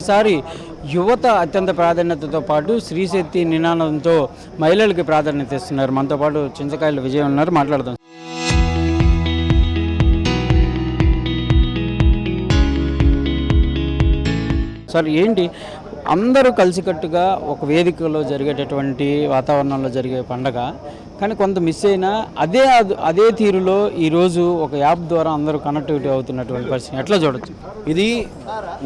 ఈసారి యువత అత్యంత ప్రాధాన్యతతో పాటు శ్రీశక్తి నినాదంతో మహిళలకి ప్రాధాన్యత ఇస్తున్నారు. మనతో పాటు చింతకాయల విజయ్ ఉన్నారు, మాట్లాడదాం. సార్ ఏంటి అందరూ కలిసికట్టుగా ఒక వేదికలో జరిగేటటువంటి వాతావరణంలో జరిగే పండగ, కానీ కొంత మిస్ అయినా అదే తీరులో ఈరోజు ఒక యాప్ ద్వారా అందరూ కనెక్టివిటీ అవుతున్నటువంటి పరిస్థితి ఎట్లా చూడొచ్చు? ఇది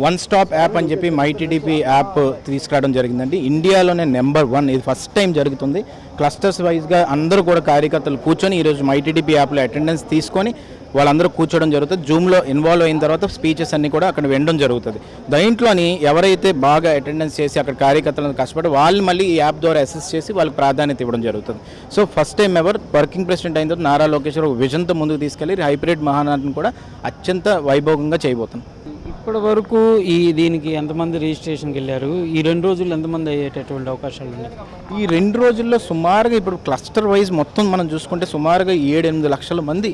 వన్ స్టాప్ యాప్ అని చెప్పి మైటీడీపీ యాప్ తీసుకురావడం జరిగిందండి. ఇండియాలోనే నెంబర్ 1. ఇది ఫస్ట్ టైం జరుగుతుంది. క్లస్టర్స్ వైజ్గా అందరూ కూడా కార్యకర్తలు కూర్చొని ఈరోజు మైటీడీపీ యాప్లో అటెండెన్స్ తీసుకొని వాళ్ళందరూ కూర్చోవడం జరుగుతుంది. జూమ్లో ఇన్వాల్వ్ అయిన తర్వాత స్పీచెస్ అన్నీ కూడా అక్కడ వినడం జరుగుతుంది. దీంట్లోని ఎవరైతే బాగా అటెండెన్స్ చేసి అక్కడ కార్యకర్తలను కష్టపడి వాళ్ళు మళ్ళీ ఈ యాప్ ద్వారా అసెస్ చేసి వాళ్ళకి ప్రాధాన్యత ఇవ్వడం జరుగుతుంది. So first time ever working president అయిన తర్వాత నారా లోకేష్ ఒక విజన్తో ముందుకు తీసుకెళ్లి హైబ్రిడ్ మహానాడును కూడా అత్యంత వైభోగంగా చేయబోతున్నాం. ఇప్పటి వరకు దీనికి ఎంతమంది రిజిస్ట్రేషన్కి వెళ్ళారు? ఈ 2 రోజుల్లో ఎంతమంది అయ్యేటటువంటి అవకాశాలు ఉన్నాయి? ఈ 2 రోజుల్లో సుమారుగా ఇప్పుడు క్లస్టర్ వైజ్ మొత్తం మనం చూసుకుంటే సుమారుగా 7-8 లక్షల మంది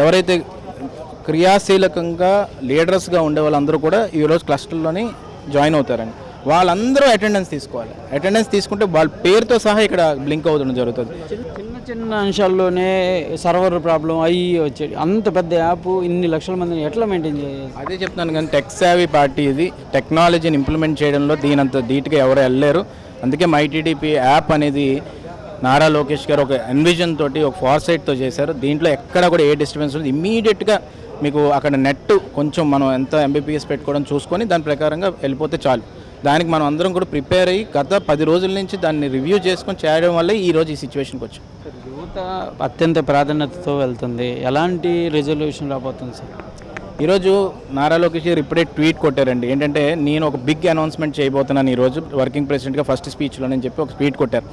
ఎవరైతే క్రియాశీలకంగా లీడర్స్గా ఉండే వాళ్ళందరూ కూడా ఈరోజు క్లస్టర్లోని జాయిన్ అవుతారండి. వాళ్ళందరూ అటెండెన్స్ తీసుకోవాలి. అటెండెన్స్ తీసుకుంటే వాళ్ళ పేరుతో సహా ఇక్కడ బ్లింక్ అవుతుండడం జరుగుతుంది. చిన్న అంశాల్లోనే సర్వర్ ప్రాబ్లం అయ్యి వచ్చేది, అంత పెద్ద యాప్ ఇన్ని లక్షల మందిని ఎట్లా మెయింటైన్ చేయాలి? అదే చెప్తున్నాను కానీ టెక్ సేవీ పార్టీ ఇది. టెక్నాలజీని ఇంప్లిమెంట్ చేయడంలో దీనంత ధీటుగా ఎవరు వెళ్ళలేరు. అందుకే మైటీడీపీ యాప్ అనేది నారా లోకేష్ గారు ఒక ఎన్విజన్ తోటి ఒక ఫార్సైట్తో చేశారు. దీంట్లో ఎక్కడ కూడా ఏ డిస్టర్బెన్స్ ఉంది, ఇమ్మీడియట్గా మీకు అక్కడ నెట్ కొంచెం మనం ఎంత ఎంబీపీఎస్ పెట్టుకోవడం చూసుకొని దాని ప్రకారంగా వెళ్ళిపోతే చాలు. దానికి మనం అందరం కూడా ప్రిపేర్ అయ్యి గత 10 రోజుల నుంచి దాన్ని రివ్యూ చేసుకొని చేయడం వల్ల ఈరోజు ఈ సిచ్యువేషన్కి వచ్చాం. యువత అత్యంత ప్రాధాన్యతతో వెళ్తుంది, ఎలాంటి రెజల్యూషన్ రాబోతుంది సార్? ఈరోజు నారా లోకేష్ గారు ఇప్పుడే ట్వీట్ కొట్టారండి. ఏంటంటే నేను ఒక బిగ్ అనౌన్స్మెంట్ చేయబోతున్నాను ఈరోజు వర్కింగ్ ప్రెసిడెంట్గా ఫస్ట్ స్పీచ్లోనని చెప్పి ఒక ట్వీట్ కొట్టారు.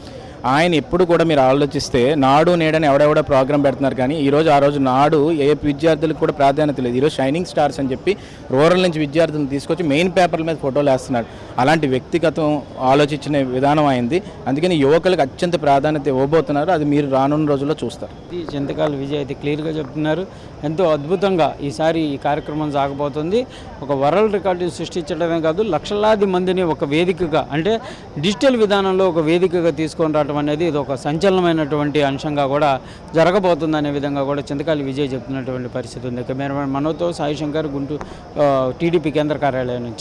ఆయన ఎప్పుడు కూడా మీరు ఆలోచిస్తే నాడు నేడని ఎవడెవడ ప్రోగ్రామ్ పెడుతున్నారు, కానీ ఈరోజు ఆ రోజు నాడు ఏ విద్యార్థులకు కూడా ప్రాధాన్యత లేదు. ఈరోజు షైనింగ్ స్టార్స్ అని చెప్పి రూరల్ నుంచి విద్యార్థులను తీసుకొచ్చి మెయిన్ పేపర్ల మీద ఫోటోలు వేస్తున్నాడు. అలాంటి వ్యక్తిగతం ఆలోచించిన విధానం అయింది. అందుకని యువకులకు అత్యంత ప్రాధాన్యత ఇవ్వబోతున్నారు. అది మీరు రానున్న రోజుల్లో చూస్తారు. చింతకాయల విజయ్ అయితే క్లియర్గా చెప్తున్నారు. ఎంతో అద్భుతంగా ఈసారి ఈ కార్యక్రమం సాగబోతుంది. ఒక వరల్డ్ రికార్డు సృష్టించడమే కాదు, లక్షలాది మందిని ఒక వేదికగా, అంటే డిజిటల్ విధానంలో ఒక వేదికగా తీసుకొని రావడం అనేది ఇది ఒక సంచలనమైనటువంటి అంశంగా కూడా జరగబోతుంది అనే విధంగా కూడా చింతకాయల విజయ్ చెప్తున్నటువంటి పరిస్థితి ఉంది. కెమెరామెన్ మనోతో సాయి శంకర్, గుంటూరు టీడీపీ కేంద్ర కార్యాలయం నుంచి.